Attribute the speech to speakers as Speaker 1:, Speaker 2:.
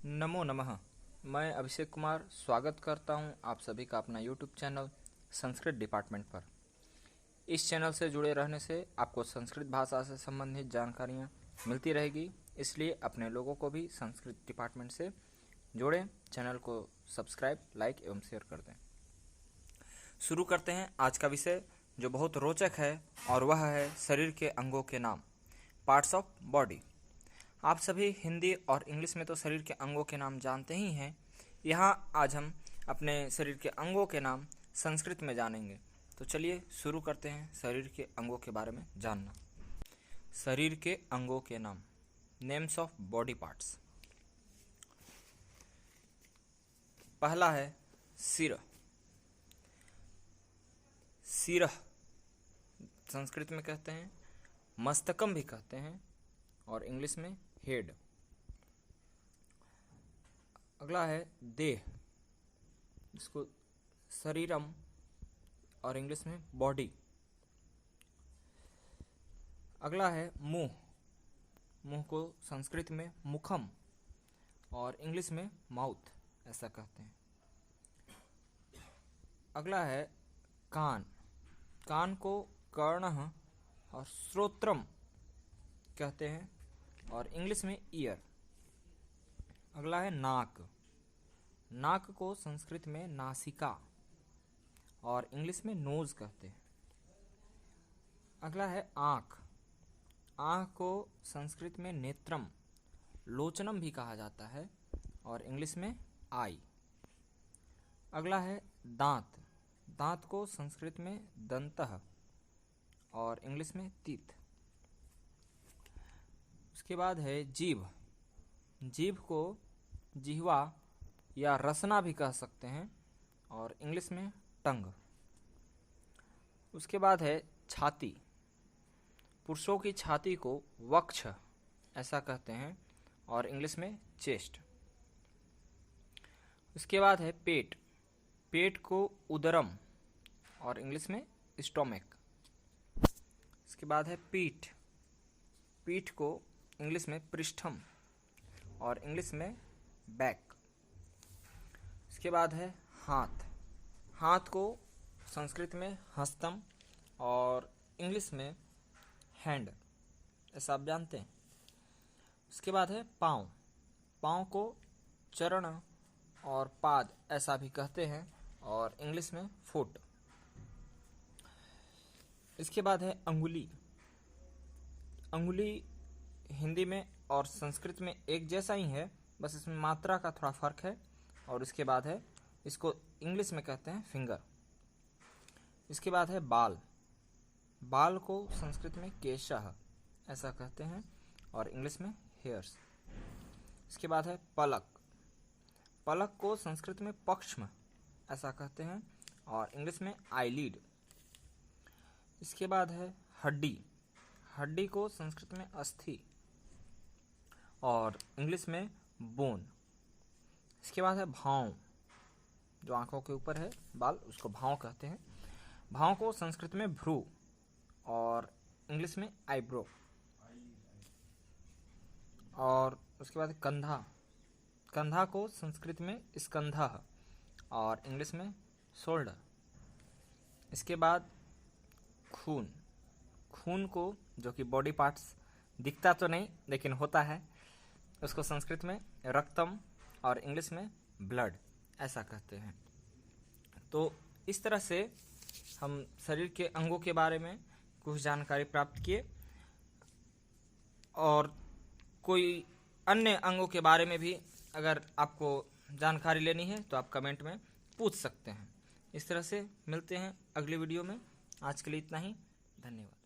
Speaker 1: नमो नमः। मैं अभिषेक कुमार स्वागत करता हूं आप सभी का अपना यूट्यूब चैनल संस्कृत डिपार्टमेंट पर। इस चैनल से जुड़े रहने से आपको संस्कृत भाषा से संबंधित जानकारियां मिलती रहेगी, इसलिए अपने लोगों को भी संस्कृत डिपार्टमेंट से जोड़ें। चैनल को सब्सक्राइब, लाइक एवं शेयर कर दें। शुरू करते हैं आज का विषय, जो बहुत रोचक है, और वह है शरीर के अंगों के नाम, पार्ट्स ऑफ बॉडी। आप सभी हिंदी और इंग्लिश में तो शरीर के अंगों के नाम जानते ही हैं। यहाँ आज हम अपने शरीर के अंगों के नाम संस्कृत में जानेंगे। तो चलिए शुरू करते हैं शरीर के अंगों के बारे में जानना। शरीर के अंगों के नाम, नेम्स ऑफ बॉडी पार्ट्स। पहला है सिर। सिर संस्कृत में कहते हैं, मस्तकम भी कहते हैं, और इंग्लिश में हेड। अगला है देह, जिसको शरीरम और इंग्लिश में बॉडी। अगला है मुंह। मुंह को संस्कृत में मुखम और इंग्लिश में माउथ ऐसा कहते हैं। अगला है कान। कान को कर्णः और श्रोत्रम कहते हैं, और इंग्लिश में ईयर। अगला है नाक। नाक को संस्कृत में नासिका और इंग्लिश में नोज कहते हैं। अगला है आँख। आँख को संस्कृत में नेत्रम, लोचनम भी कहा जाता है, और इंग्लिश में आई। अगला है दांत। दांत को संस्कृत में दंतः और इंग्लिश में तीत। उसके बाद है जीभ। जीभ को जिह्वा या रसना भी कह सकते हैं, और इंग्लिश में टंग। उसके बाद है छाती। पुरुषों की छाती को वक्ष ऐसा कहते हैं, और इंग्लिश में चेस्ट। उसके बाद है पेट। पेट को उदरम और इंग्लिश में स्टोमक। उसके बाद है पीठ। पीठ को इंग्लिश में पृष्ठम और इंग्लिश में बैक। इसके बाद है हाथ। हाथ को संस्कृत में हस्तम और इंग्लिश में हैंड ऐसा आप जानते हैं। उसके बाद है पाँव। पाँव को चरण और पाद ऐसा भी कहते हैं, और इंग्लिश में फुट। इसके बाद है अंगुली। अंगुली हिंदी में और संस्कृत में एक जैसा ही है, बस इसमें मात्रा का थोड़ा फर्क है। और इसके बाद है, इसको इंग्लिश में कहते हैं फिंगर। इसके बाद है बाल। बाल को संस्कृत में केशः ऐसा कहते हैं, और इंग्लिश में हेयर्स। इसके बाद है पलक। पलक को संस्कृत में पक्ष्म ऐसा कहते हैं, और इंग्लिश में आईलिड। इसके बाद है हड्डी। हड्डी को संस्कृत में अस्थि और इंग्लिश में बोन। इसके बाद है भाव। जो आंखों के ऊपर है बाल, उसको भाव कहते हैं। भाव को संस्कृत में भ्रू और इंग्लिश में आईब्रो। और उसके बाद कंधा। कंधा को संस्कृत में स्कंधः और इंग्लिश में शोल्डर। इसके बाद खून। खून को, जो कि बॉडी पार्ट्स दिखता तो नहीं लेकिन होता है, उसको संस्कृत में रक्तम और इंग्लिश में ब्लड ऐसा कहते हैं। तो इस तरह से हम शरीर के अंगों के बारे में कुछ जानकारी प्राप्त किए, और कोई अन्य अंगों के बारे में भी अगर आपको जानकारी लेनी है तो आप कमेंट में पूछ सकते हैं। इस तरह से मिलते हैं अगली वीडियो में। आज के लिए इतना ही, धन्यवाद।